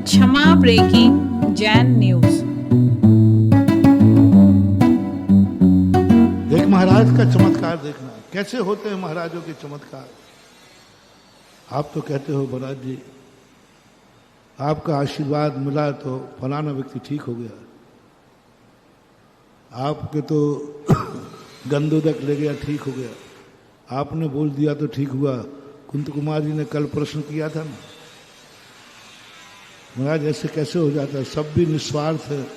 क्षमा breaking Jain news. एक महाराज का चमत्कार देखना, कैसे होते हैं महाराजों के चमत्कार। आप तो कहते हो महाराज जी आपका आशीर्वाद मिला तो फलाना व्यक्ति ठीक हो गया, आपके तो गंदोदक ले गया ठीक हो गया, आपने बोल दिया तो ठीक हुआ। कुंत कुमार जी ने कल प्रश्न किया था ना, महाराज ऐसे कैसे हो जाता है, सब भी निस्वार्थ है,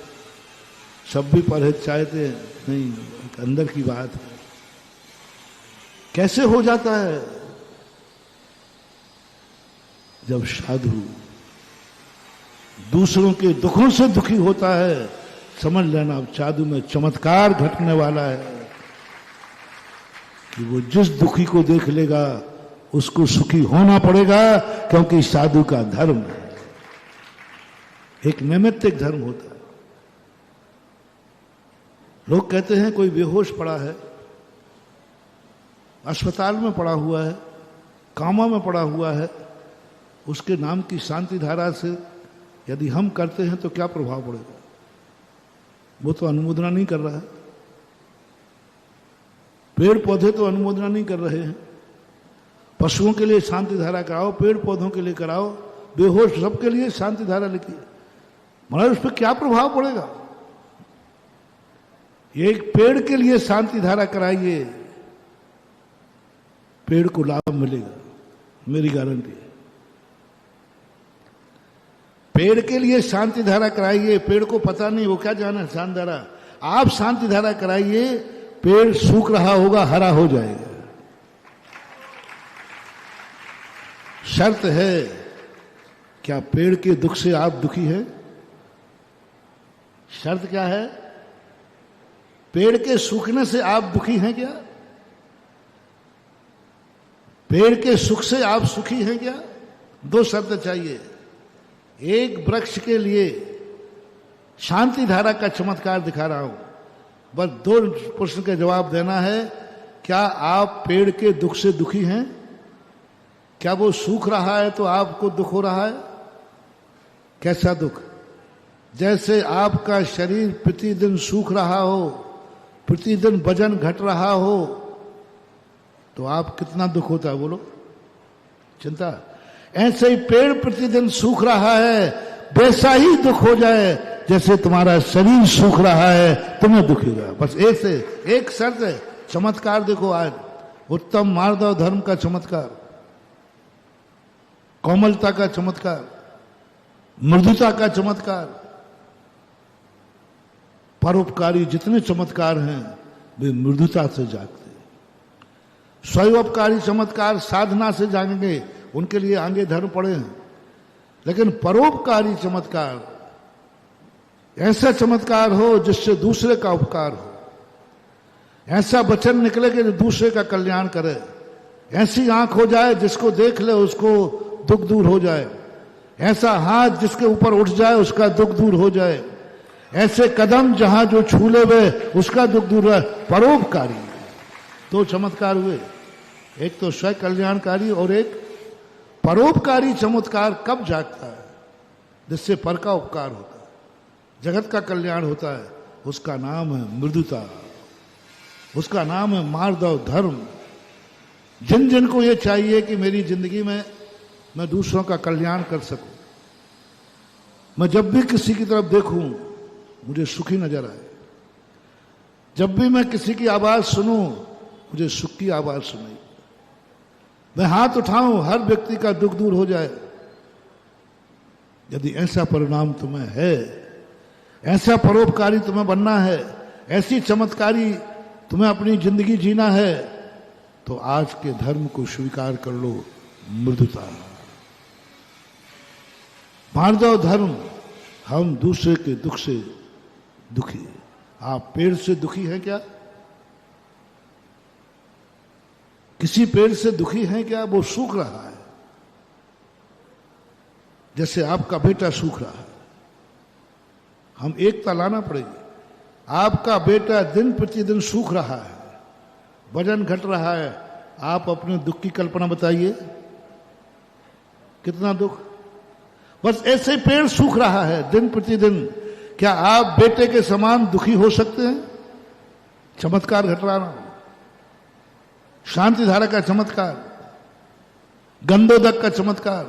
सब भी परहित चाहते हैं, नहीं अंदर की बात है, कैसे हो जाता है। जब साधु दूसरों के दुखों से दुखी होता है, समझ लेना अब साधु में चमत्कार घटने वाला है कि वो जिस दुखी को देख लेगा उसको सुखी होना पड़ेगा, क्योंकि साधु का धर्म है, एक नैमित्तिक धर्म होता है। लोग कहते हैं कोई बेहोश पड़ा है, अस्पताल में पड़ा हुआ है, कामा में पड़ा हुआ है, उसके नाम की शांति धारा से यदि हम करते हैं तो क्या प्रभाव पड़ेगा। वो तो अनुमोदना नहीं कर रहा है, पेड़ पौधे तो अनुमोदना नहीं कर रहे हैं। पशुओं के लिए शांति धारा कराओ, पेड़ पौधों के लिए कराओ, बेहोश सबके लिए शांति धारा लिखिए, मतलब उस पर क्या प्रभाव पड़ेगा। एक पेड़ के लिए शांति धारा कराइए, पेड़ को लाभ मिलेगा, मेरी गारंटी है। पेड़ के लिए शांति धारा कराइए, पेड़ को पता नहीं वो क्या जाना शांति धारा, आप शांति धारा कराइए, पेड़ सूख रहा होगा हरा हो जाएगा। शर्त है, क्या पेड़ के दुख से आप दुखी हैं? शर्त क्या है? पेड़ के सूखने से आप दुखी हैं क्या? पेड़ के सुख से आप सुखी हैं क्या? दो शर्त चाहिए। एक वृक्ष के लिए शांति धारा का चमत्कार दिखा रहा हूं, बस दो प्रश्न का जवाब देना है। क्या आप पेड़ के दुख से दुखी हैं? क्या वो सूख रहा है तो आपको दुख हो रहा है? कैसा दुख? जैसे आपका शरीर प्रतिदिन सूख रहा हो, प्रतिदिन वजन घट रहा हो, तो आप कितना दुख होता है बोलो, चिंता। ऐसे ही पेड़ प्रतिदिन सूख रहा है, वैसा ही दुख हो जाए जैसे तुम्हारा शरीर सूख रहा है, तुम्हें दुख होगा। बस एक से एक शर्त है। चमत्कार देखो आज, उत्तम मार्दव धर्म का चमत्कार, कोमलता का चमत्कार, मृदुता का चमत्कार, परोपकारी जितने चमत्कार हैं वे मृदुता से जागते हैं। स्वयोपकारी चमत्कार साधना से जागेंगे, उनके लिए आगे धर्म पड़े हैं। लेकिन परोपकारी चमत्कार ऐसा चमत्कार हो जिससे दूसरे का उपकार हो, ऐसा वचन निकले कि जो दूसरे का कल्याण करे, ऐसी आंख हो जाए जिसको देख ले उसको दुख दूर हो जाए, ऐसा हाथ जिसके ऊपर उठ जाए उसका दुख दूर हो जाए, ऐसे कदम जहां जो छू ले वे उसका दुख दूर रहे। परोपकारी दो चमत्कार हुए, एक तो स्वयं कल्याणकारी और एक परोपकारी। चमत्कार कब जागता है? जिससे पर का उपकार होता है, जगत का कल्याण होता है, उसका नाम है मृदुता, उसका नाम है मार्दव धर्म। जिन जिन को ये चाहिए कि मेरी जिंदगी में मैं दूसरों का कल्याण कर सकूं, मैं जब भी किसी की तरफ देखूं मुझे सुखी नजर आए, जब भी मैं किसी की आवाज सुनूं मुझे सुख की आवाज सुनाई, मैं हाथ उठाऊं हर व्यक्ति का दुख दूर हो जाए। यदि ऐसा परिणाम तुम्हें है, ऐसा परोपकारी तुम्हें बनना है, ऐसी चमत्कारी तुम्हें अपनी जिंदगी जीना है, तो आज के धर्म को स्वीकार कर लो, मृदुता, मार्दव धर्म। हम दूसरे के दुख से दुखी। आप पेड़ से दुखी हैं क्या? किसी पेड़ से दुखी हैं क्या? वो सूख रहा है, जैसे आपका बेटा सूख रहा है। हम एकता लाना पड़ेगी। आपका बेटा दिन प्रतिदिन सूख रहा है, वजन घट रहा है, आप अपने दुख की कल्पना बताइए, कितना दुख। बस ऐसे पेड़ सूख रहा है दिन प्रतिदिन। क्या आप बेटे के समान दुखी हो सकते हैं? चमत्कार घट रहा हूं, शांति धारा का चमत्कार, गंधोदक का चमत्कार।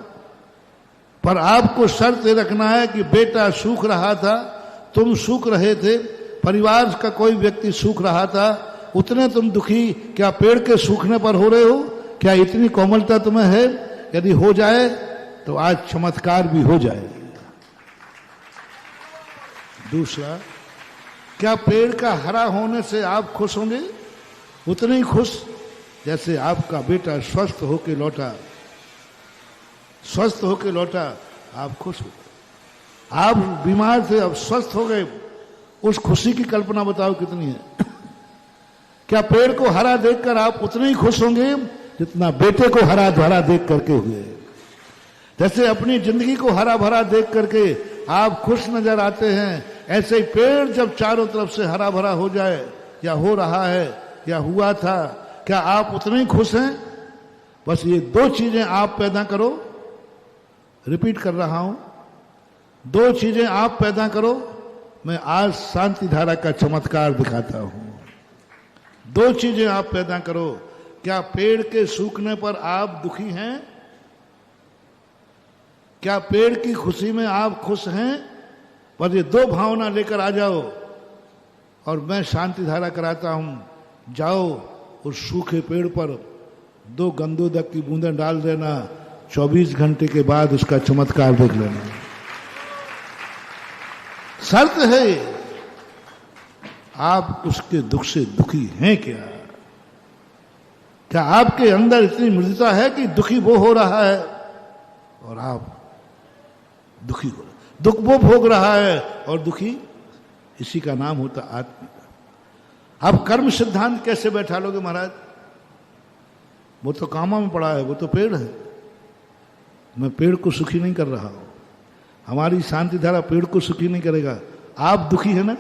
पर आपको शर्त ये रखना है कि बेटा सूख रहा था, तुम सूख रहे थे, परिवार का कोई व्यक्ति सूख रहा था, उतने तुम दुखी क्या पेड़ के सूखने पर हो रहे हो? क्या इतनी कोमलता तुम्हें है? यदि हो जाए तो आज चमत्कार भी हो जाए। दूसरा, क्या पेड़ का हरा होने से आप खुश होंगे? उतने ही खुश जैसे आपका बेटा स्वस्थ होके लौटा, स्वस्थ होके लौटा, आप खुश हो। आप बीमार थे, अब स्वस्थ हो गए, उस खुशी की कल्पना बताओ कितनी है। क्या पेड़ को हरा देखकर आप उतने ही खुश होंगे जितना बेटे को हरा भरा देख करके हुए? जैसे अपनी जिंदगी को हरा भरा देख करके आप खुश नजर आते हैं, ऐसे ही पेड़ जब चारों तरफ से हरा भरा हो जाए, या हो रहा है या हुआ था, क्या आप उतने ही खुश हैं? बस ये दो चीजें आप पैदा करो, रिपीट कर रहा हूं, दो चीजें आप पैदा करो, मैं आज शांति धारा का चमत्कार दिखाता हूं। दो चीजें आप पैदा करो। क्या पेड़ के सूखने पर आप दुखी हैं? क्या पेड़ की खुशी में आप खुश हैं? पर ये दो भावना लेकर आ जाओ और मैं शांति धारा कराता हूं। जाओ उस सूखे पेड़ पर दो गंधोदक की बूंदें डाल देना, 24 घंटे के बाद उसका चमत्कार देख लेना। शर्त है, आप उसके दुख से दुखी हैं क्या? क्या आपके अंदर इतनी मृदुता है कि दुखी वो हो रहा है और आप दुखी हो रहे? दुख वो भोग रहा है और दुखी, इसी का नाम होता आत्मिका। आप कर्म सिद्धांत कैसे बैठा लोगे महाराज? वो तो कामा में पड़ा है, वो तो पेड़ है। मैं पेड़ को सुखी नहीं कर रहा हूं। हमारी शांति धारा पेड़ को सुखी नहीं करेगा। आप दुखी है ना?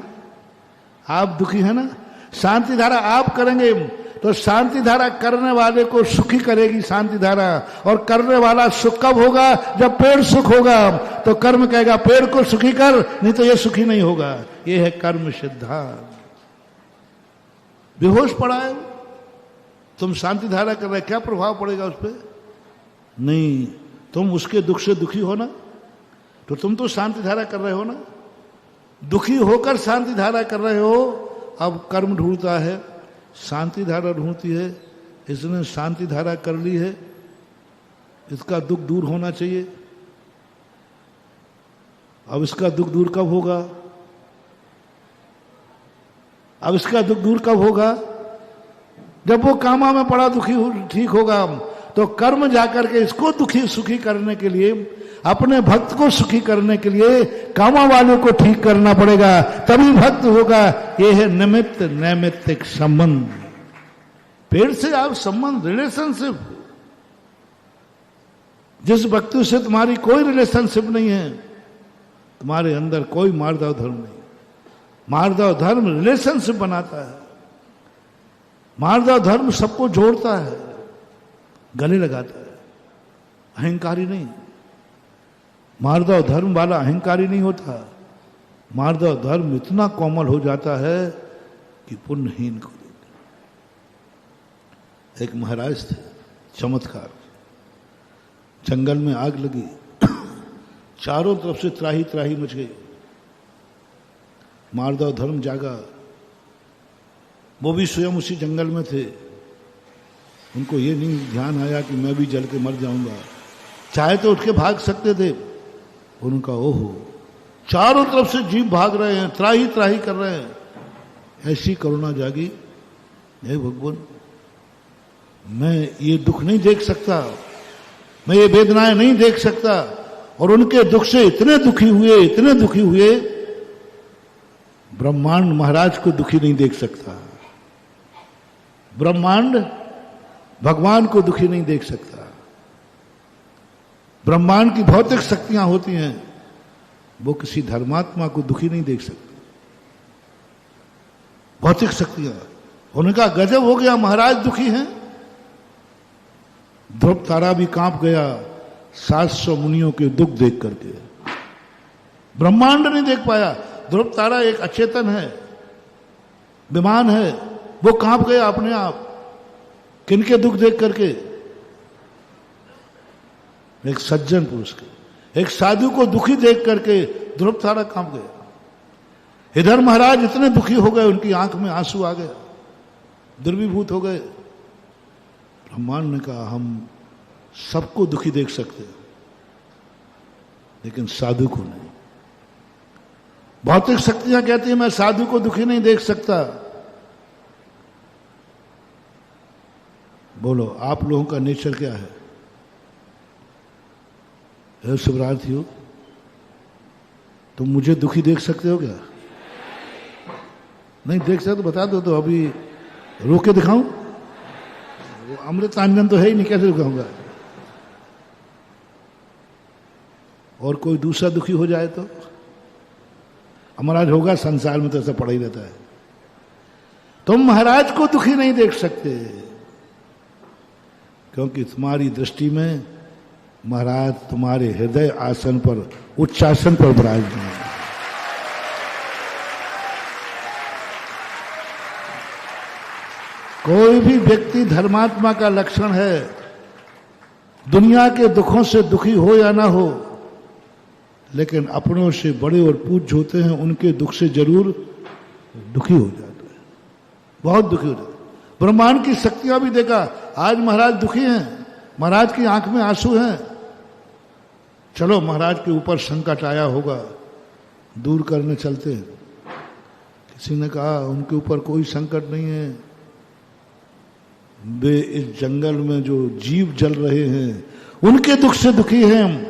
आप दुखी है ना? शांति धारा आप करेंगे तो शांति धारा करने वाले को सुखी करेगी शांति धारा। और करने वाला सुख कब होगा? जब पेड़ सुख होगा। तो कर्म कहेगा पेड़ को सुखी कर, नहीं तो ये सुखी नहीं होगा। ये है कर्म सिद्धांत। बेहोश पड़ा है, तुम शांति धारा कर रहे, क्या प्रभाव पड़ेगा उस पर? नहीं, तुम उसके दुख से दुखी हो ना, तो तुम तो शांति धारा कर रहे हो ना। दुखी होकर शांति धारा कर रहे हो। अब कर्म ढूंढता है, शांति धारा ढूंढती है। इसने शांति धारा कर ली है, इसका दुख दूर होना चाहिए। अब इसका दुख दूर कब होगा? अब इसका दुख दूर कब होगा? जब वो कामा में पड़ा दुखी ठीक होगा। तो कर्म जाकर के इसको दुखी सुखी करने के लिए, अपने भक्त को सुखी करने के लिए कामा वाले को ठीक करना पड़ेगा, तभी भक्त होगा। ये है निमित्त नैमित्तिक संबंध। पेड़ से आप संबंध, रिलेशनशिप। जिस व्यक्ति से तुम्हारी कोई रिलेशनशिप नहीं है, तुम्हारे अंदर कोई मार्दव धर्म नहीं। मार्दव धर्म रिलेशनशिप बनाता है। मार्दव धर्म सबको जोड़ता है, गले लगाता है, अहंकारी नहीं। मार्दव धर्म वाला अहंकारी नहीं होता। मार्दव धर्म इतना कोमल हो जाता है कि पुण्यहीन को देता। एक महाराज थे, चमत्कार। जंगल में आग लगी, चारों तरफ से त्राही त्राही मच गई। मार्दव धर्म जागा, वो भी स्वयं उसी जंगल में थे। उनको ये नहीं ध्यान आया कि मैं भी जल के मर जाऊंगा। चाहे तो उठ के भाग सकते थे। उनका ओहो, चारों तरफ से जीव भाग रहे हैं, त्राही त्राही कर रहे हैं। ऐसी करुणा जागी, हे भगवान, मैं ये दुख नहीं देख सकता, मैं ये वेदनाएं नहीं देख सकता। और उनके दुख से इतने दुखी हुए, इतने दुखी हुए, ब्रह्मांड महाराज को दुखी नहीं देख सकता। ब्रह्मांड भगवान को दुखी नहीं देख सकता। ब्रह्मांड की भौतिक शक्तियां होती हैं, वो किसी धर्मात्मा को दुखी नहीं देख सकती। भौतिक शक्तियां, उनका गजब हो गया, महाराज दुखी हैं। ध्रुव तारा भी कांप गया, 700 मुनियों के दुख देख करके। ब्रह्मांड नहीं देख पाया। ध्रुव तारा एक अचेतन है, विमान है, वो कांप गया अपने आप। किनके दुख देख करके? एक सज्जन पुरुष के, एक साधु को दुखी देख करके ध्रुव तारा कांप गया। इधर महाराज इतने दुखी हो गए, उनकी आंख में आंसू आ गया, दुर्विभूत हो गए। ब्रह्मांड ने कहा हम सबको दुखी देख सकते हैं, लेकिन साधु को नहीं। भौतिक शक्तियां कहती हैं मैं साधु को दुखी नहीं देख सकता। बोलो आप लोगों का नेचर क्या है? शिवरार्थियों, तुम मुझे दुखी देख सकते हो क्या? नहीं देख सकते तो बता दो, तो अभी रोक के दिखाऊं? अमृतांजन तो है ही नहीं, कैसे दिखाऊंगा? और कोई दूसरा दुखी हो जाए तो महाराज होगा, संसार में तो ऐसा पड़ा ही रहता है। तुम महाराज को दुखी नहीं देख सकते, क्योंकि तुम्हारी दृष्टि में महाराज तुम्हारे हृदय आसन पर, उच्चासन पर विराजमान है। कोई भी व्यक्ति धर्मात्मा का लक्षण है, दुनिया के दुखों से दुखी हो या ना हो, लेकिन अपनों से बड़े और पूज्य होते हैं, उनके दुख से जरूर दुखी हो जाता है, बहुत दुखी हो जाता है। ब्रह्मांड की शक्तियां भी देखा, आज महाराज दुखी हैं, महाराज की आंख में आंसू हैं। चलो महाराज के ऊपर संकट आया होगा, दूर करने चलते हैं। किसी ने कहा उनके ऊपर कोई संकट नहीं है, वे इस जंगल में जो जीव जल रहे हैं उनके दुख से दुखी हैं हम।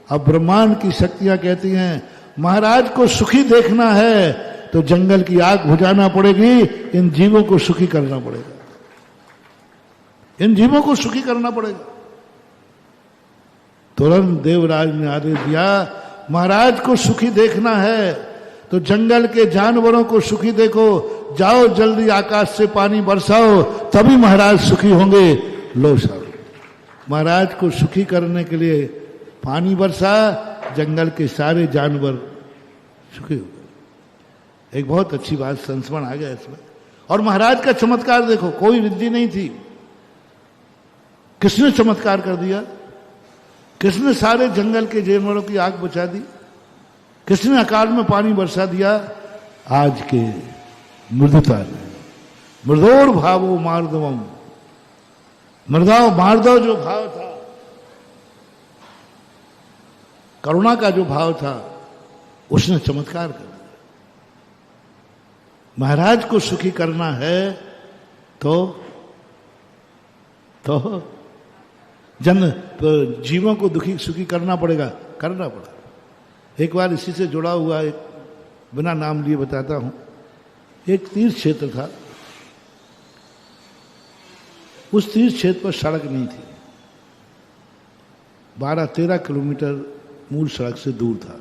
अब ब्रह्मांड की शक्तियां कहती हैं महाराज को सुखी देखना है तो जंगल की आग बुझाना पड़ेगी, इन जीवों को सुखी करना पड़ेगा, इन जीवों को सुखी करना पड़ेगा। तुरंत देवराज ने आदेश दिया महाराज को सुखी देखना है तो जंगल के जानवरों को सुखी देखो, जाओ जल्दी आकाश से पानी बरसाओ, तभी महाराज सुखी होंगे। लो साहब, महाराज को सुखी करने के लिए पानी बरसा, जंगल के सारे जानवर सुखी हो गए। एक बहुत अच्छी बात संस्मरण आ गया इसमें। और महाराज का चमत्कार देखो, कोई रिद्धि नहीं थी, किसने चमत्कार कर दिया? किसने सारे जंगल के जानवरों की आग बुझा दी? किसने अकाल में पानी बरसा दिया? आज के मृदुता ने। मृदोर भावो मार्दवम, मृदाओ मार्दव जो भाव था, करुणा का जो भाव था, उसने चमत्कार कर दिया। महाराज को सुखी करना है तो जीवों को दुखी सुखी करना पड़ेगा, करना पड़ा। एक बार इसी से जुड़ा हुआ एक बिना नाम लिए बताता हूं। एक तीर्थ क्षेत्र था, उस तीर्थ क्षेत्र पर सड़क नहीं थी, 12-13 किलोमीटर मूल सड़क से दूर था।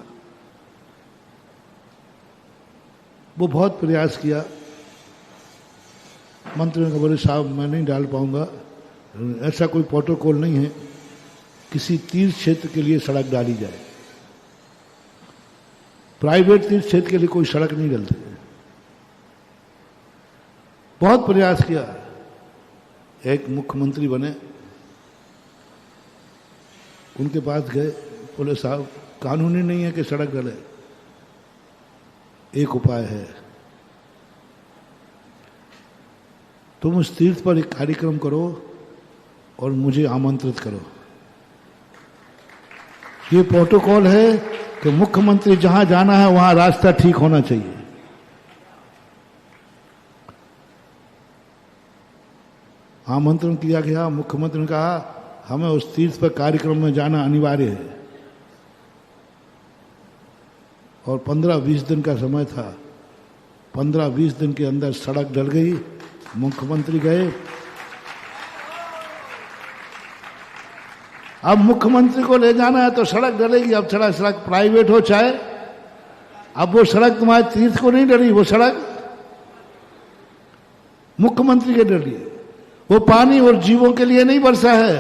वो बहुत प्रयास किया, मंत्री ने कहा बोले साहब मैं नहीं डाल पाऊंगा, ऐसा कोई प्रोटोकॉल नहीं है किसी तीर्थ क्षेत्र के लिए सड़क डाली जाए, प्राइवेट तीर्थ क्षेत्र के लिए कोई सड़क नहीं डलती। बहुत प्रयास किया, एक मुख्यमंत्री बने, उनके पास गए, बोले साहब कानूनी नहीं है कि सड़क डले, एक उपाय है, तुम उस तीर्थ पर एक कार्यक्रम करो और मुझे आमंत्रित करो। ये प्रोटोकॉल है कि मुख्यमंत्री जहां जाना है वहां रास्ता ठीक होना चाहिए। आमंत्रण किया गया, मुख्यमंत्री ने कहा हमें उस तीर्थ पर कार्यक्रम में जाना अनिवार्य है, और 15-20 दिन का समय था। 15-20 दिन के अंदर सड़क डल गई, मुख्यमंत्री गए। अब मुख्यमंत्री को ले जाना है तो सड़क डलेगी, अब सड़क प्राइवेट हो चाहे, अब वो सड़क तुम्हारे तीर्थ को नहीं डली, वो सड़क मुख्यमंत्री के डली। वो पानी और जीवों के लिए नहीं बरसा है,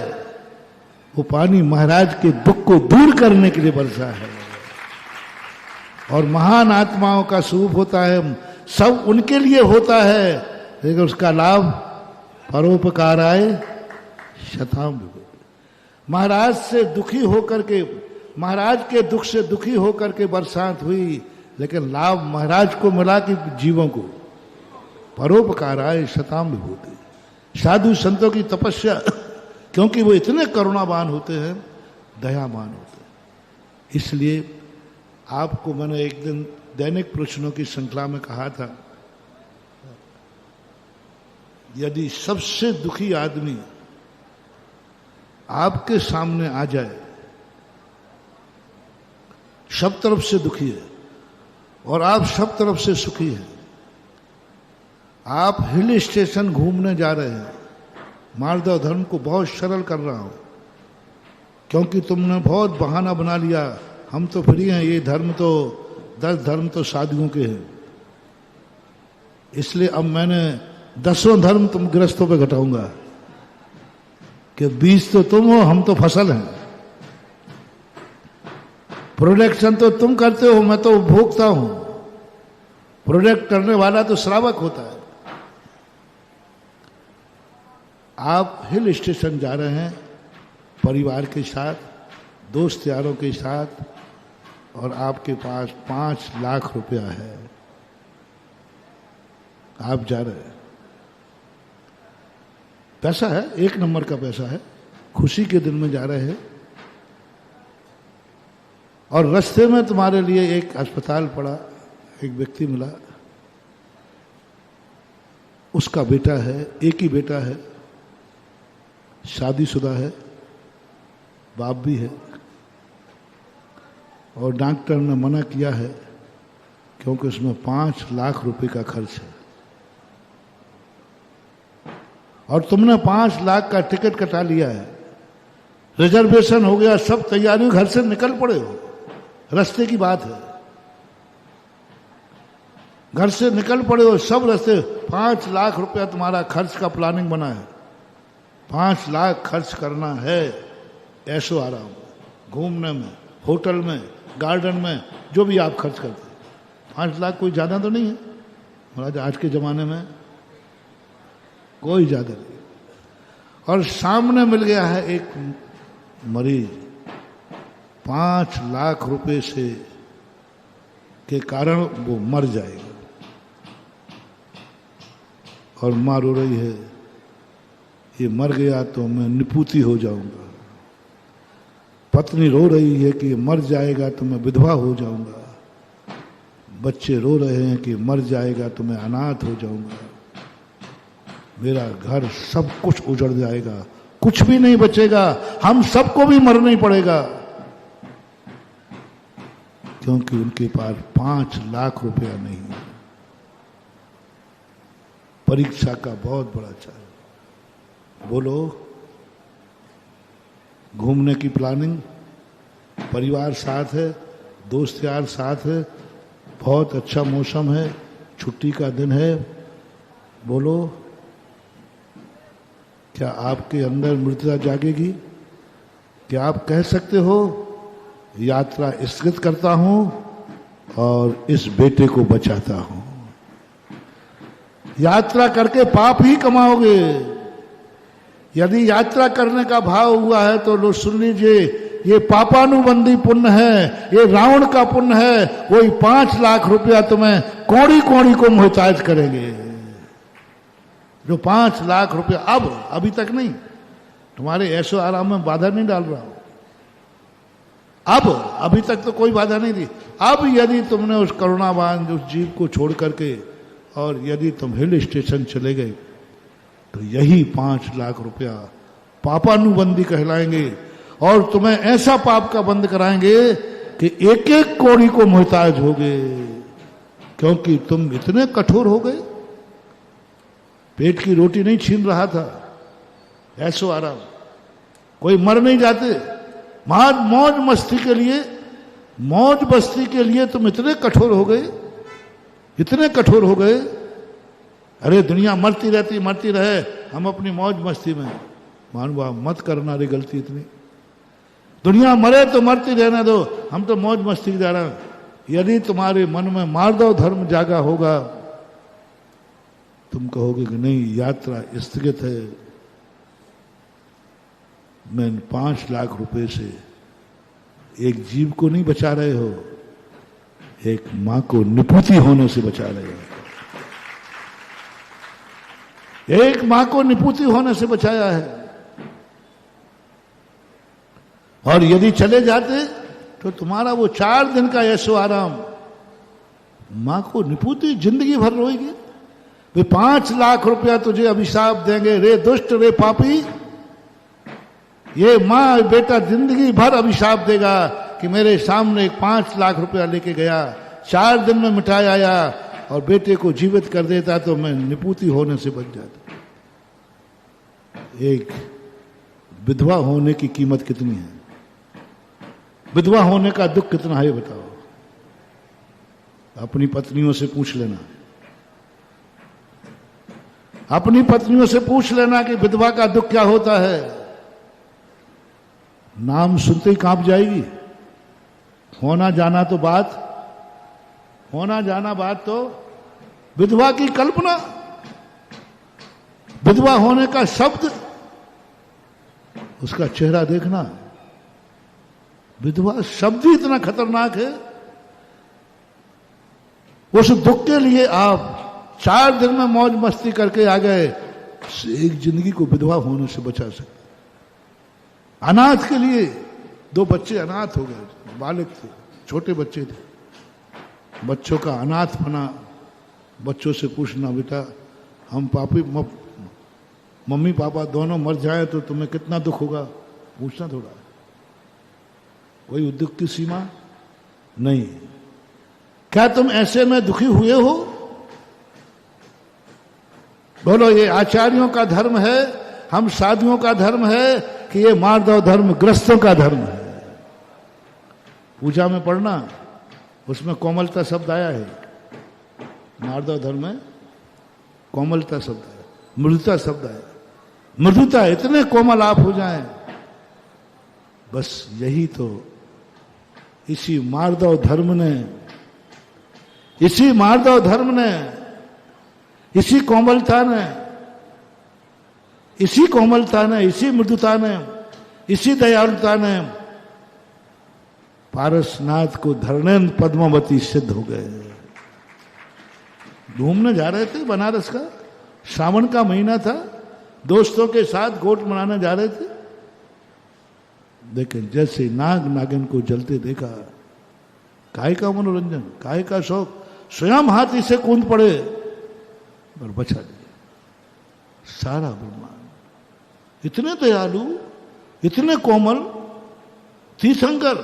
वो पानी महाराज के दुख को दूर करने के लिए बरसा है। और महान आत्माओं का स्वरूप होता है, सब उनके लिए होता है, लेकिन उसका लाभ परोपकाराय शताम विभूति। महाराज से दुखी होकर के, महाराज के दुख से दुखी होकर के बरसात हुई, लेकिन लाभ महाराज को मिला कि जीवों को। परोपकाराय शताम विभूति। साधु संतों की तपस्या, क्योंकि वो इतने करुणावान होते हैं, दयावान होते हैं, इसलिए आपको मैंने एक दिन दैनिक प्रश्नों की श्रृंखला में कहा था, यदि सबसे दुखी आदमी आपके सामने आ जाए, सब तरफ से दुखी है और आप सब तरफ से सुखी हैं, आप हिल स्टेशन घूमने जा रहे हैं, माधव धर्म को बहुत सरल कर रहा हूं, क्योंकि तुमने बहुत बहाना बना लिया, हम तो फ्री हैं, ये धर्म तो 10 धर्म तो साधुओं के हैं, इसलिए अब मैंने 10वां धर्म तुम गृहस्थों पे घटाऊंगा कि बीज तो तुम हो, हम तो फसल हैं, प्रोडक्शन तो तुम करते हो, मैं तो उपभोक्ता हूं, प्रोडक्ट करने वाला तो श्रावक होता है। आप हिल स्टेशन जा रहे हैं परिवार के साथ, दोस्त यारों के साथ, और आपके पास 5 लाख रुपया है, आप जा रहे हैं, पैसा है, 1 नंबर का पैसा है, खुशी के दिन में जा रहे हैं, और रास्ते में तुम्हारे लिए एक अस्पताल पड़ा, एक व्यक्ति मिला, उसका बेटा है, एक ही बेटा है, शादीशुदा है, बाप भी है, और डॉक्टर ने मना किया है क्योंकि उसमें 5 लाख रुपए का खर्च है, और तुमने 5 लाख का टिकट कटा लिया है, रिजर्वेशन हो गया, सब तैयारी, घर से निकल पड़े हो, रास्ते की बात है, घर से निकल पड़े हो, सब रास्ते, 5 लाख रुपया तुम्हारा खर्च का प्लानिंग बना है, 5 लाख खर्च करना है ऐशो आराम, घूमने में, होटल में, गार्डन में, जो भी आप खर्च करते हैं। 5 लाख कोई ज्यादा तो नहीं है महाराज, आज के जमाने में कोई ज्यादा नहीं। और सामने मिल गया है एक मरीज, 5 लाख रुपए से के कारण वो मर जाएगा, और माँ रो रही है, ये मर गया तो मैं निपुती हो जाऊंगा, पत्नी रो रही है कि मर जाएगा तो मैं विधवा हो जाऊंगा, बच्चे रो रहे हैं कि मर जाएगा तो मैं अनाथ हो जाऊंगा, मेरा घर सब कुछ उजड़ जाएगा, कुछ भी नहीं बचेगा, हम सबको भी मरना ही पड़ेगा, क्योंकि उनके पास 5 लाख रुपया नहीं है। परीक्षा का बहुत बड़ा चार्ज। बोलो, घूमने की प्लानिंग, परिवार साथ है, दोस्त यार साथ है, बहुत अच्छा मौसम है, छुट्टी का दिन है, बोलो क्या आपके अंदर मृत्यु जागेगी? क्या आप कह सकते हो यात्रा स्थगित करता हूं और इस बेटे को बचाता हूं? यात्रा करके पाप ही कमाओगे। यदि यात्रा करने का भाव हुआ है तो लो सुन लीजिए, ये पापानुबंधी पुण्य है, ये रावण का पुण्य है, वही 5 लाख रुपया तुम्हें कौड़ी कौड़ी को मोहताज करेंगे। जो 5 लाख रुपया अभी तक नहीं, तुम्हारे ऐशो आराम में बाधा नहीं डाल रहा हूं, अभी तक तो कोई बाधा नहीं दी। अब यदि तुमने उस करुणावान उस जीव को छोड़ करके और यदि तुम हिल स्टेशन चले गए तो यही 5 लाख रुपया पापानुबंधी कहलाएंगे और तुम्हें ऐसा पाप का बंद कराएंगे कि एक एक कौड़ी को मोहताज होगे, क्योंकि तुम इतने कठोर हो गए। पेट की रोटी नहीं छीन रहा था, ऐसो आराम, कोई मर नहीं जाते, मौज मस्ती के लिए, मौज मस्ती के लिए तुम इतने कठोर हो गए, इतने कठोर हो गए। अरे दुनिया मरती रहती, मरती रहे, हम अपनी मौज मस्ती में। महानुभाव मत करना रे गलती इतनी। दुनिया मरे तो मरती रहने दो, हम तो मौज मस्ती जा रहे हैं। यदि तुम्हारे मन में मार्दव धर्म जागा होगा, तुम कहोगे कि नहीं, यात्रा स्थगित है, मैं 5 लाख रुपए से एक जीव को नहीं बचा रहे हो, एक मां को निपुति होने से बचा रहे हो। एक मां को निपुति होने से बचाया है। और यदि चले जाते तो तुम्हारा वो 4 दिन का ऐशो आराम, मां को निपुति जिंदगी भर रोएगी। वे 5 लाख रुपया तुझे अभिशाप देंगे, रे दुष्ट, रे पापी। ये मां बेटा जिंदगी भर अभिशाप देगा कि मेरे सामने 5 लाख रुपया लेके गया, 4 दिन में मिटाया आया और बेटे को जीवित कर देता तो मैं निपुति होने से बच जाता। एक विधवा होने की कीमत कितनी है? विधवा होने का दुख कितना है बताओ। अपनी पत्नियों से पूछ लेना, अपनी पत्नियों से पूछ लेना कि विधवा का दुख क्या होता है। नाम सुनते ही कांप जाएगी। होना जाना तो बात, होना जाना बात तो विधवा की कल्पना, विधवा होने का शब्द, उसका चेहरा देखना। विधवा शब्द ही इतना खतरनाक है। उस दुख के लिए आप 4 दिन में मौज मस्ती करके आ गए, एक जिंदगी को विधवा होने से बचा सकते। अनाथ के लिए 2 बच्चे अनाथ हो गए, बालक थे, छोटे बच्चे थे। बच्चों का अनाथ बना, बच्चों से पूछना, बेटा हम मम्मी पापा दोनों मर जाए तो तुम्हें कितना दुख होगा, पूछना थोड़ा। वही दुख की सीमा नहीं। क्या तुम ऐसे में दुखी हुए हो? बोलो, ये आचार्यों का धर्म है, हम साधुओं का धर्म है कि ये मार्दव धर्म ग्रस्तों का धर्म है? पूजा में पढ़ना, उसमें कोमलता शब्द आया है। मार्दव धर्म में कोमलता शब्द है, मृदुता शब्द है। मृदुता, इतने कोमल आप हो जाएं, बस यही तो इसी मार्दव धर्म ने, इसी मार्दव धर्म ने, इसी कोमलता ने, इसी कोमलता ने, इसी मृदुता ने, इसी दयालुता ने पारसनाथ को धर्मेंद्र पद्मावती सिद्ध हो गए। घूमने जा रहे थे बनारस का, सावन का महीना था, दोस्तों के साथ गोट मनाने जा रहे थे। लेकिन जैसे नाग नागिन को जलते देखा, काय का मनोरंजन, काय का शौक, स्वयं हाथी से कूद पड़े और बचा दिया सारा ब्रह्मांड। इतने दयालु, इतने कोमल, तीर्थंकर,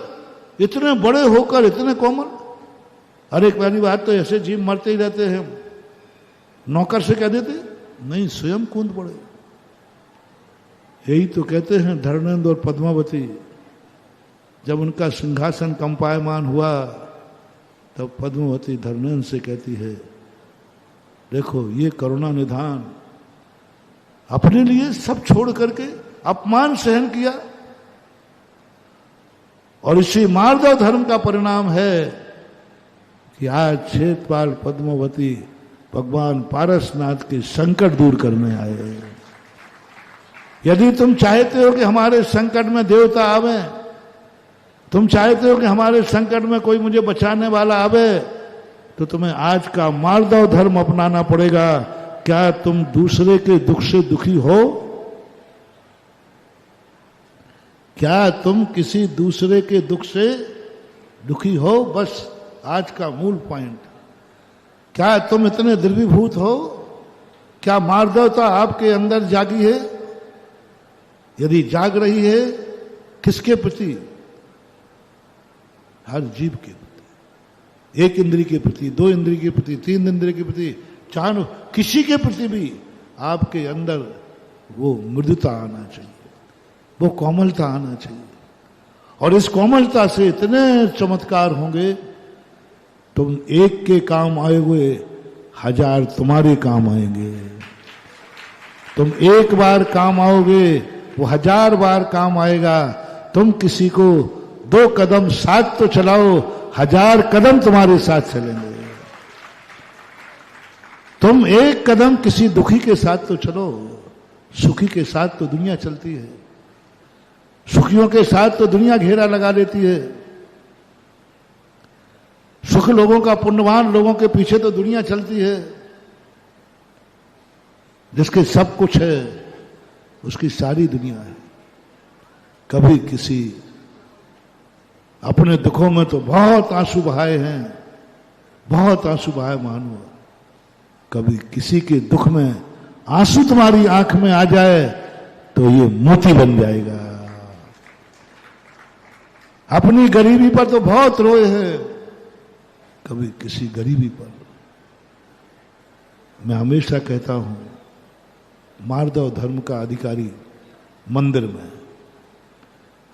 इतने बड़े होकर इतने कोमल। अरे पहली बात तो ऐसे जीव मरते ही रहते हैं, नौकर से कह देते नहीं, स्वयं कूद पड़े। यही तो कहते हैं धर्मेंद्र और पद्मावती, जब उनका सिंहासन कंपायमान हुआ तब पद्मावती धर्मेंद्र से कहती है, देखो ये करुणा निधान, अपने लिए सब छोड़ करके अपमान सहन किया, और इसी मार्दव धर्म का परिणाम है कि आज क्षेत्रपाल पद्मावती भगवान पारसनाथ के संकट दूर करने आए। यदि तुम चाहते हो कि हमारे संकट में देवता आवे, तुम चाहते हो कि हमारे संकट में कोई मुझे बचाने वाला आवे, तो तुम्हें आज का मार्दव धर्म अपनाना पड़ेगा। क्या तुम दूसरे के दुख से दुखी हो? क्या तुम किसी दूसरे के दुख से दुखी हो? बस आज का मूल पॉइंट। क्या तुम इतने द्रवीभूत हो? क्या मार्दवता आपके अंदर जागी है? यदि जाग रही है, किसके प्रति? हर जीव के प्रति, 1 इंद्रिय के प्रति, 2 इंद्रिय के प्रति, 3 इंद्रिय के प्रति, 4, किसी के प्रति भी आपके अंदर वो मृदुता आना चाहिए, वो कोमलता आना चाहिए। और इस कोमलता से इतने चमत्कार होंगे, तुम एक के काम आए हुए 1000 तुम्हारे काम आएंगे। तुम एक बार काम आओगे, वो 1000 बार काम आएगा। तुम किसी को 2 कदम साथ तो चलाओ, 1000 कदम तुम्हारे साथ चलेंगे। तुम 1 कदम किसी दुखी के साथ तो चलो, सुखी के साथ तो दुनिया चलती है, सुखियों के साथ तो दुनिया घेरा लगा लेती है। सुख लोगों का, पुण्यवान लोगों के पीछे तो दुनिया चलती है। जिसके सब कुछ है उसकी सारी दुनिया है। कभी किसी अपने दुखों में तो बहुत आंसू बहाए हैं, बहुत आंसू बहाए मानो। कभी किसी के दुख में आंसू तुम्हारी आंख में आ जाए तो ये मोती बन जाएगा। अपनी गरीबी पर तो बहुत रोए हैं, कभी किसी गरीबी पर। मैं हमेशा कहता हूं, मार्दव धर्म का अधिकारी मंदिर में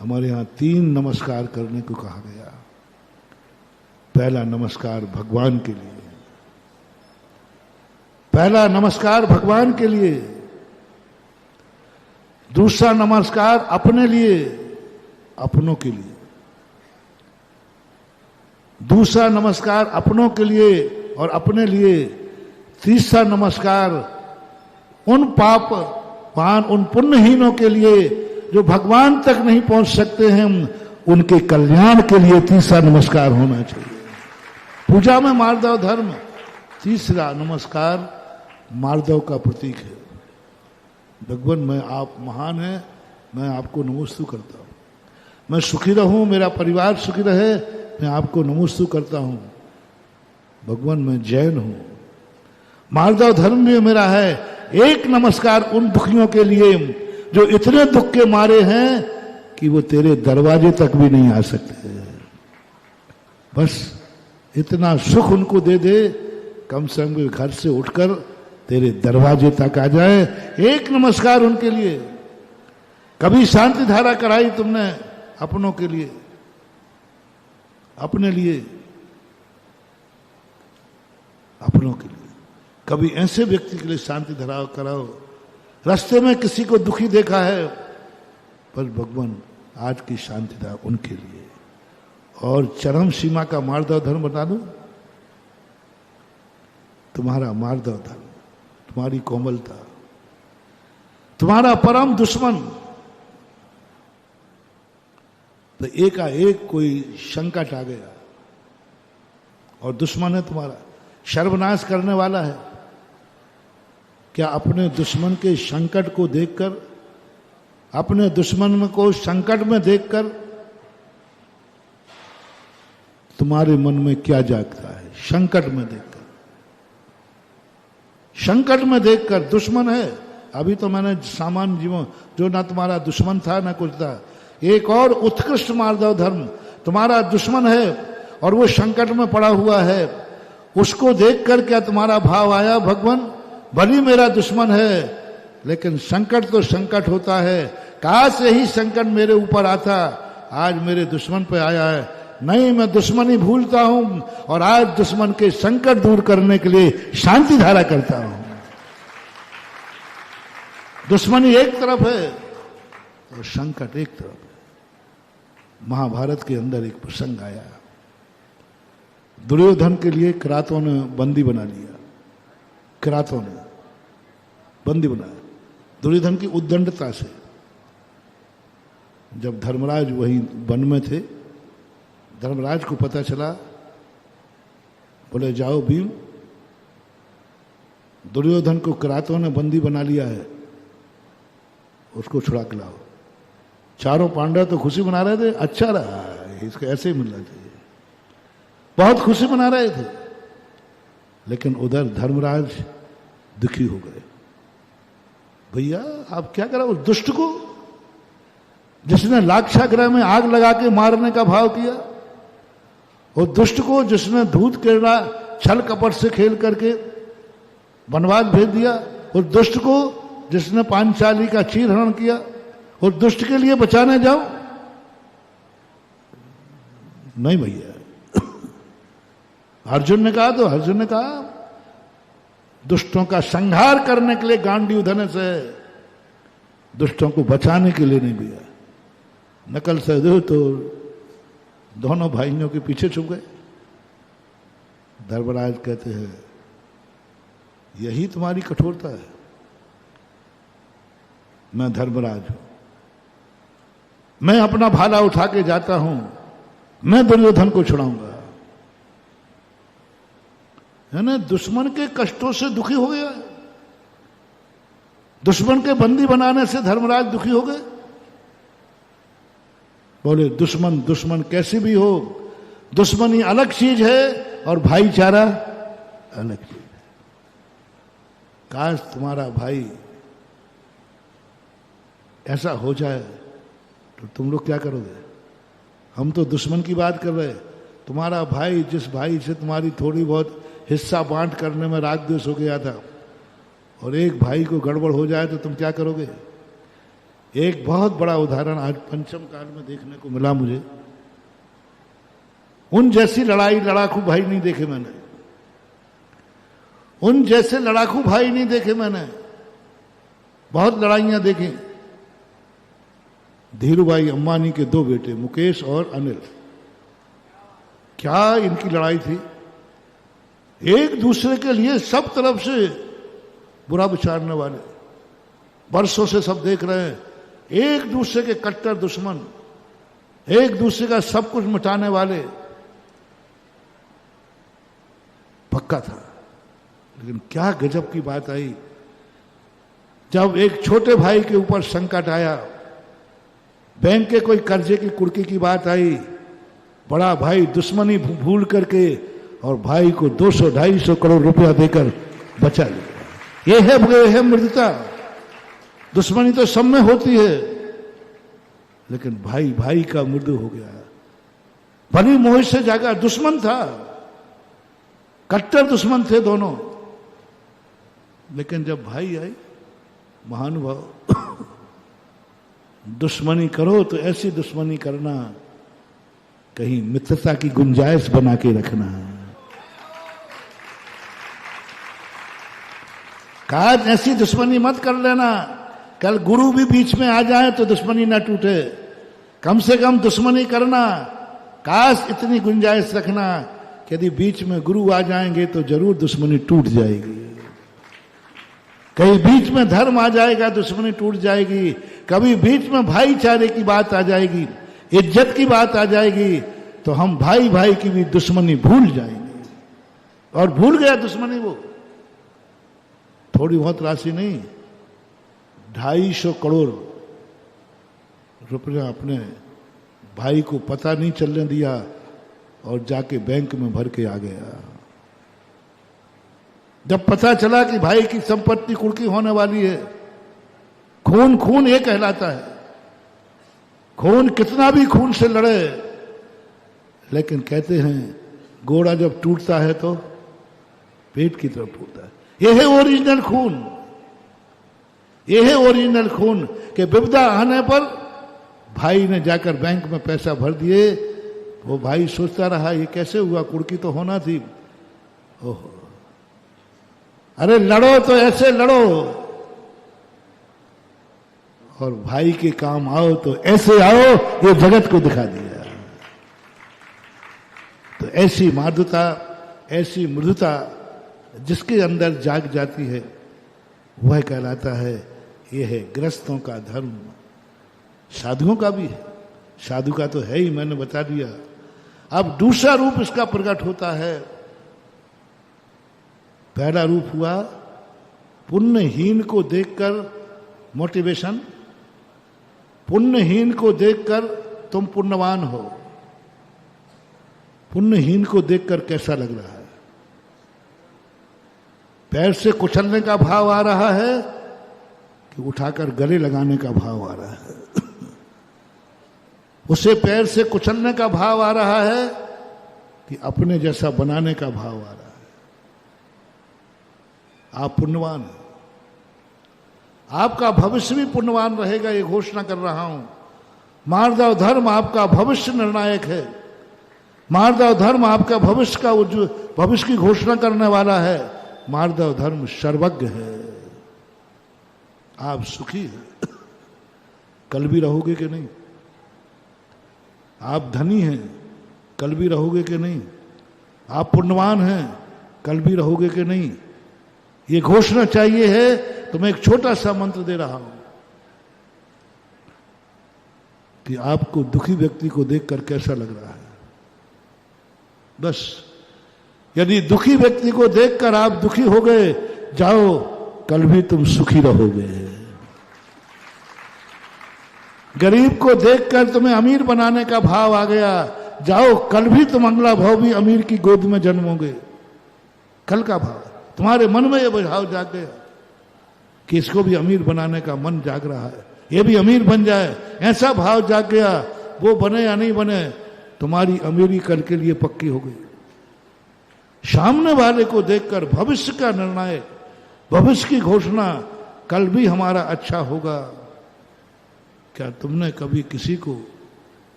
हमारे यहां 3 नमस्कार करने को कहा गया। पहला नमस्कार भगवान के लिए, पहला नमस्कार भगवान के लिए, दूसरा नमस्कार अपने लिए, अपनों के लिए, दूसरा नमस्कार अपनों के लिए और अपने लिए, तीसरा नमस्कार उन पापवान, उन पुण्यहीनों के लिए जो भगवान तक नहीं पहुंच सकते हैं, उनके कल्याण के लिए तीसरा नमस्कार होना चाहिए। पूजा में मार्दव धर्म, तीसरा नमस्कार मार्दव का प्रतीक है। भगवान मैं आप महान है, मैं आपको नमोस्तु करता हूं। मैं सुखी रहूं, मेरा परिवार सुखी रहे, मैं आपको नमोस्तु करता हूं। भगवान मैं जैन हूं, मार्दव धर्म भी मेरा है। एक नमस्कार उन दुखियों के लिए जो इतने दुख के मारे हैं कि वो तेरे दरवाजे तक भी नहीं आ सकते। बस इतना सुख उनको दे दे, कम से कम घर से उठकर तेरे दरवाजे तक आ जाए। एक नमस्कार उनके लिए। कभी शांति धारा कराई तुमने अपनों के लिए, अपने लिए, अपनों के लिए। कभी ऐसे व्यक्ति के लिए शांति धारा कराओ। रास्ते में किसी को दुखी देखा है, पर भगवान आज की शांति धारा उनके लिए। और चरम सीमा का मार्दव धर्म बता दूं, तुम्हारा मार्दव धर्म, तुम्हारी कोमलता, तुम्हारा परम दुश्मन तो एकाएक कोई संकट आ गया और दुश्मन है तुम्हारा, सर्वनाश करने वाला है। क्या अपने दुश्मन के संकट को देखकर, अपने दुश्मन को संकट में देखकर तुम्हारे मन में क्या जागता है? संकट में देखकर, संकट में देखकर। दुश्मन है, अभी तो मैंने सामान्य जीवन जो ना तुम्हारा दुश्मन था ना कुछ था। एक और उत्कृष्ट मार्दव धर्म, तुम्हारा दुश्मन है और वो संकट में पड़ा हुआ है, उसको देखकर क्या तुम्हारा भाव आया? भगवान भली मेरा दुश्मन है, लेकिन संकट तो संकट होता है, काश यही संकट मेरे ऊपर आता। आज मेरे दुश्मन पे आया है, नहीं मैं दुश्मनी भूलता हूं और आज दुश्मन के संकट दूर करने के लिए शांति धारा करता हूं। दुश्मनी एक तरफ है और संकट एक तरफ है। महाभारत के अंदर एक प्रसंग आया, दुर्योधन के लिए किरातों ने बंदी बना लिया, किरातों ने बंदी बनाया दुर्योधन की उद्दंडता से। जब धर्मराज वहीं वन में थे, धर्मराज को पता चला, बोले जाओ भीम, दुर्योधन को किरातों ने बंदी बना लिया है, उसको छुड़ा के लाओ। चारों पांडव तो खुशी मना रहे थे, अच्छा रहा, इसको ऐसे ही मिलना चाहिए, बहुत खुशी मना रहे थे। लेकिन उधर धर्मराज दुखी हो गए। भैया आप क्या करा उस दुष्ट को, जिसने लाक्षागृह में आग लगा के मारने का भाव किया, और दुष्ट को जिसने दूध केड़ा छल कपट से खेल करके वनवास भेज दिया, और दुष्ट को जिसने पांचाली का चीरहरण किया, और दुष्ट के लिए बचाने जाओ? नहीं भैया। अर्जुन ने कहा, तो अर्जुन ने कहा दुष्टों का संहार करने के लिए गांडीव धनुष है, दुष्टों को बचाने के लिए नहीं भैया। नकल सहदेव तो दोनों भाइयों के पीछे छुप गए। धर्मराज कहते हैं यही तुम्हारी कठोरता है? मैं धर्मराज हूं, मैं अपना भाला उठा के जाता हूं, मैं दुर्योधन को छुड़ाऊंगा। है ना, दुश्मन के कष्टों से दुखी हो गया, दुश्मन के बंदी बनाने से धर्मराज दुखी हो गए। बोले दुश्मन दुश्मन कैसी भी हो, दुश्मनी अलग चीज है और भाईचारा अलग चीज है। काश तुम्हारा भाई ऐसा हो जाए तो तुम लोग क्या करोगे? हम तो दुश्मन की बात कर रहे हैं। तुम्हारा भाई, जिस भाई से तुम्हारी थोड़ी बहुत हिस्सा बांट करने में राग द्वेष हो गया था, और एक भाई को गड़बड़ हो जाए तो तुम क्या करोगे? एक बहुत बड़ा उदाहरण आज पंचम काल में देखने को मिला मुझे। उन जैसी लड़ाई लड़ाकू भाई नहीं देखे मैंने, उन जैसे लड़ाकू भाई नहीं देखे मैंने। बहुत लड़ाइयां देखी। धीरूभाई अंबानी के दो बेटे मुकेश और अनिल, क्या इनकी लड़ाई थी। एक दूसरे के लिए सब तरफ से बुरा विचारने वाले, वर्षों से सब देख रहे हैं, एक दूसरे के कट्टर दुश्मन, एक दूसरे का सब कुछ मिटाने वाले। पक्का था। लेकिन क्या गजब की बात आई, जब एक छोटे भाई के ऊपर संकट आया, बैंक के कोई कर्जे की कुर्की की बात आई, बड़ा भाई दुश्मनी भूल करके और भाई को 200-250 करोड़ रुपया देकर बचा लिया। ये है मृदुता। दुश्मनी तो सब में होती है, लेकिन भाई भाई का मृदु हो गया। बनी मोह से जागा। दुश्मन था, कट्टर दुश्मन थे दोनों, लेकिन जब भाई आए, महानुभाव, दुश्मनी करो तो ऐसी दुश्मनी करना कहीं मित्रता की गुंजाइश बना के रखना। काज ऐसी दुश्मनी मत कर लेना, कल गुरु भी बीच में आ जाए तो दुश्मनी ना टूटे। कम से कम दुश्मनी करना, काश इतनी गुंजाइश रखना कि यदि बीच में गुरु आ जाएंगे तो जरूर दुश्मनी टूट जाएगी। कहीं बीच में धर्म आ जाएगा, दुश्मनी टूट जाएगी। कभी बीच में भाईचारे की बात आ जाएगी, इज्जत की बात आ जाएगी, तो हम भाई भाई की भी दुश्मनी भूल जाएंगे। और भूल गया दुश्मनी वो, थोड़ी बहुत राशि नहीं, 250 करोड़ रुपया अपने भाई को पता नहीं चलने दिया और जाके बैंक में भर के आ गया। जब पता चला कि भाई की संपत्ति कुर्की होने वाली है, खून खून ये कहलाता है। खून कितना भी खून से लड़े, लेकिन कहते हैं घोड़ा जब टूटता है तो पेट की तरफ टूटता है। यह है ओरिजिनल खून, यह है ओरिजिनल खून कि विपदा आने पर भाई ने जाकर बैंक में पैसा भर दिए। वो भाई सोचता रहा ये कैसे हुआ, कुर्की तो होना थी। ओहो, अरे लड़ो तो ऐसे लड़ो, और भाई के काम आओ तो ऐसे आओ, ये जगत को दिखा दिया। तो ऐसी माधुता, ऐसी मृदुता जिसके अंदर जाग जाती है, वह कहलाता है, यह है गृहस्थों का धर्म। साधुओं का भी है, साधु का तो है ही, मैंने बता दिया। अब दूसरा रूप इसका प्रकट होता है। पहला रूप हुआ पुण्यहीन को देखकर मोटिवेशन, पुण्यहीन को देखकर तुम पुण्यवान हो। पुण्यहीन को देखकर कैसा लग रहा है? पैर से कुचलने का भाव आ रहा है कि उठाकर गले लगाने का भाव आ रहा है? उसे पैर से कुचलने का भाव आ रहा है कि अपने जैसा बनाने का भाव आ रहा है? आप पुण्यवान हैं, आपका भविष्य भी पुण्यवान रहेगा, ये घोषणा कर रहा हूं। मार्दव धर्म आपका भविष्य निर्णायक है। मार्दव धर्म आपका भविष्य का भविष्य की घोषणा करने वाला है। मार्दव धर्म सर्वज्ञ है। आप सुखी हैं, कल भी रहोगे कि नहीं? आप धनी हैं, कल भी रहोगे कि नहीं? आप पुण्यवान हैं, कल भी रहोगे कि नहीं? ये घोषणा चाहिए है तो मैं एक छोटा सा मंत्र दे रहा हूं कि आपको दुखी व्यक्ति को देखकर कैसा लग रहा है। बस यदि दुखी व्यक्ति को देखकर आप दुखी हो गए, जाओ, कल भी तुम सुखी रहोगे। गरीब को देखकर तुम्हें अमीर बनाने का भाव आ गया, जाओ, कल भी तुम अगला भाव भी अमीर की गोद में जन्मोगे। कल का भाव तुम्हारे मन में यह भाव जाग गया कि इसको भी अमीर बनाने का मन जाग रहा है, ये भी अमीर बन जाए, ऐसा भाव जाग गया। वो बने या नहीं बने, तुम्हारी अमीरी कल के लिए पक्की हो गई। सामने वाले को देखकर भविष्य का निर्णय, भविष्य की घोषणा, कल भी हमारा अच्छा होगा। क्या तुमने कभी किसी को,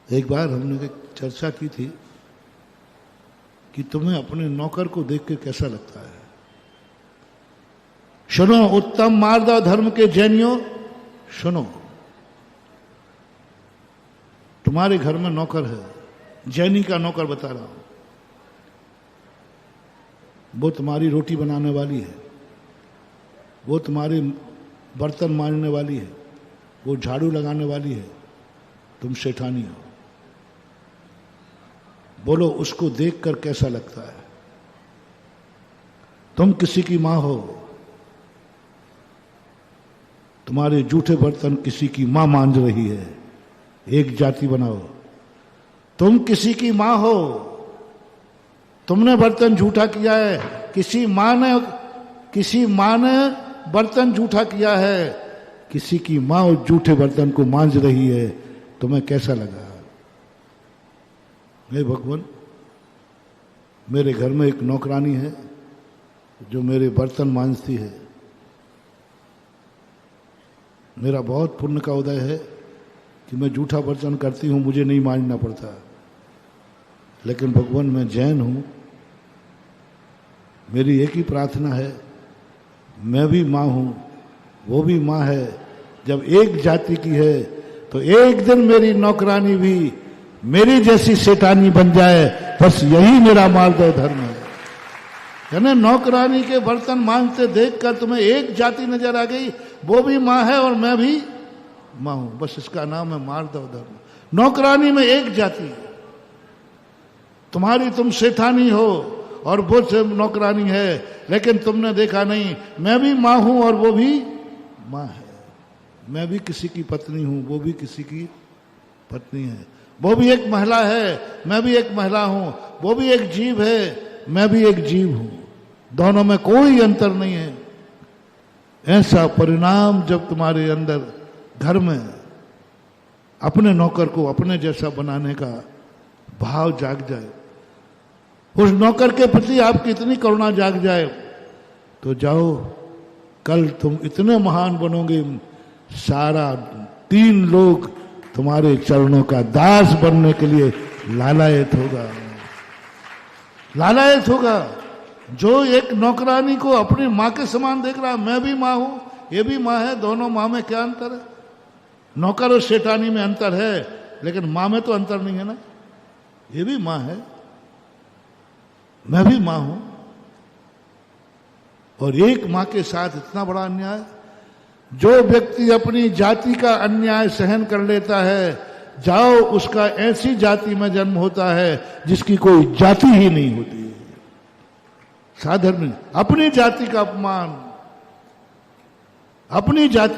एक बार हमने चर्चा की थी कि तुम्हें अपने नौकर को देख के कैसा लगता है? सुनो उत्तम मार्दव धर्म के जैनियों, सुनो, तुम्हारे घर में नौकर है, जैनी का नौकर बता रहा हूं, वो तुम्हारी रोटी बनाने वाली है, वो तुम्हारे बर्तन मांजने वाली है, वो झाड़ू लगाने वाली है, तुम सेठानी हो। बोलो उसको देखकर कैसा लगता है? तुम किसी की मां हो, तुम्हारे जूठे बर्तन किसी की मां मांज रही है, एक जाति बनाओ। तुम किसी की मां हो, तुमने बर्तन झूठा किया है, किसी मां ने बर्तन झूठा किया है, किसी की मां उस जूठे बर्तन को मांज रही है, तुम्हें कैसा लगा? हे भगवान, मेरे घर में एक नौकरानी है जो मेरे बर्तन मांजती है। मेरा बहुत पुण्य का उदय है कि मैं जूठा बर्तन करती हूं, मुझे नहीं मांजना पड़ता। लेकिन भगवान, मैं जैन हूं, मेरी एक ही प्रार्थना है, मैं भी मां हूं, वो भी मां है। जब एक जाति की है तो एक दिन मेरी नौकरानी भी मेरी जैसी सेठानी बन जाए, बस यही मेरा मार्दव धर्म है। यानी नौकरानी के बर्तन मांजते देखकर तुम्हें एक जाति नजर आ गई, वो भी मां है और मैं भी मां हूं, बस इसका नाम है मार्दव धर्म। नौकरानी में एक जाति है, तुम सेठानी हो और वो नौकरानी है, लेकिन तुमने देखा नहीं, मैं भी मां हूं और वो भी मां है। मैं भी किसी की पत्नी हूं, वो भी किसी की पत्नी है। वो भी एक महिला है, मैं भी एक महिला हूं। वो भी एक जीव है, मैं भी एक जीव हूं। दोनों में कोई अंतर नहीं है। ऐसा परिणाम जब तुम्हारे अंदर घर में अपने नौकर को अपने जैसा बनाने का भाव जाग जाए, उस नौकर के प्रति आपकी इतनी करुणा जाग जाए, तो जाओ, कल तुम इतने महान बनोगे, सारा 3 लोग तुम्हारे चरणों का दास बनने के लिए लालायत होगा। जो एक नौकरानी को अपनी मां के समान देख रहा है, मैं भी मां हूं, ये भी मां है, दोनों मां में क्या अंतर है? नौकर और सेठानी में अंतर है, लेकिन मां में तो अंतर नहीं है ना। ये भी मां है, मैं भी मां हूं। और एक मां के साथ इतना बड़ा अन्याय, जो व्यक्ति अपनी जाति का अन्याय सहन कर लेता है, जाओ, उसका ऐसी जाति में जन्म होता है जिसकी कोई जाति ही नहीं होती। साधर्म, अपनी जाति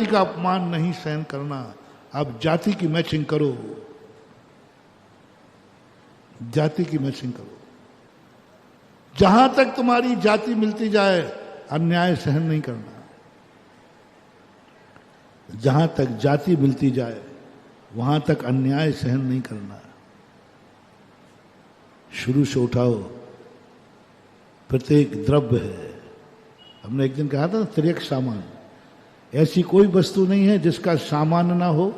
का अपमान नहीं सहन करना। आप जाति की मैचिंग करो, जाति की मैचिंग करो। जहां तक तुम्हारी जाति मिलती जाए, अन्याय सहन नहीं करना। जहां तक जाति मिलती जाए, वहां तक अन्याय सहन नहीं करना। शुरू से उठाओ, प्रत्येक द्रव्य है। हमने एक दिन कहा था ना, त्रियक सामान। ऐसी कोई वस्तु नहीं है जिसका सामान्य ना हो,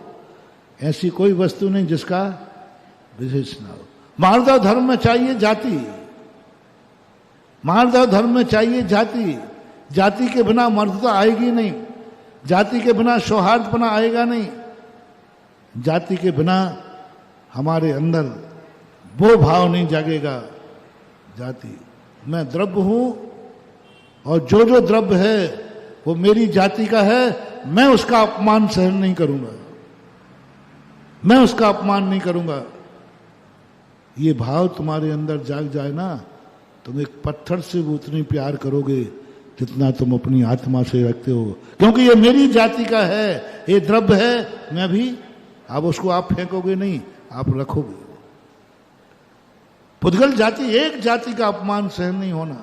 ऐसी कोई वस्तु नहीं जिसका विशेष ना हो। मार्दव धर्म में चाहिए जाति, मार्दव धर्म में चाहिए जाति। जाति के बिना मर्दता आएगी नहीं, जाति के बिना सौहार्दपना आएगा नहीं, जाति के बिना हमारे अंदर वो भाव नहीं जागेगा। जाति, मैं द्रव्य हूं और जो जो द्रव्य है वो मेरी जाति का है, मैं उसका अपमान सहन नहीं करूंगा, मैं उसका अपमान नहीं करूंगा। ये भाव तुम्हारे अंदर जाग जाए ना, तुम एक पत्थर से भी उतनी प्यार करोगे जितना तुम अपनी आत्मा से रखते हो, क्योंकि ये मेरी जाति का है, ये द्रव्य है, मैं भी। अब उसको आप फेंकोगे नहीं, आप रखोगे। पुद्गल जाति, एक जाति का अपमान सहन नहीं होना।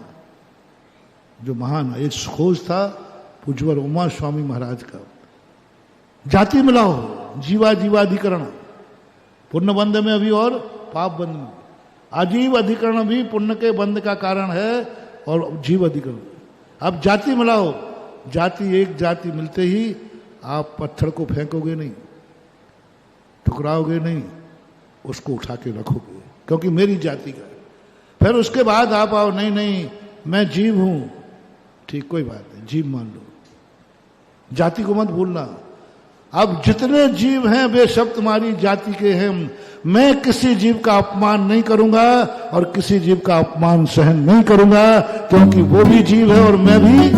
जो महान एक खोज था पूज्यवर उमा स्वामी महाराज का, जाति मिलाओ, जीवा जीवाधिकरण, पुण्य बंध में अभी और पाप बंध में। आजीव अधिकरण भी पुण्य के बंध का कारण है और जीव अधिकरण। अब जाति मिलाओ, जाति एक जाति मिलते ही आप पत्थर को फेंकोगे नहीं, ठुकराओगे नहीं, उसको उठा के रखोगे, क्योंकि मेरी जाति का है। फिर उसके बाद आप आओ, नहीं नहीं मैं जीव हूं, ठीक कोई बात नहीं, जीव मान लो, जाति को मत भूलना। अब जितने जीव हैं वे सब तुम्हारी जाति के हैं। मैं किसी जीव का अपमान नहीं करूंगा और किसी जीव का अपमान सहन नहीं करूंगा, क्योंकि वो भी जीव है और मैं भी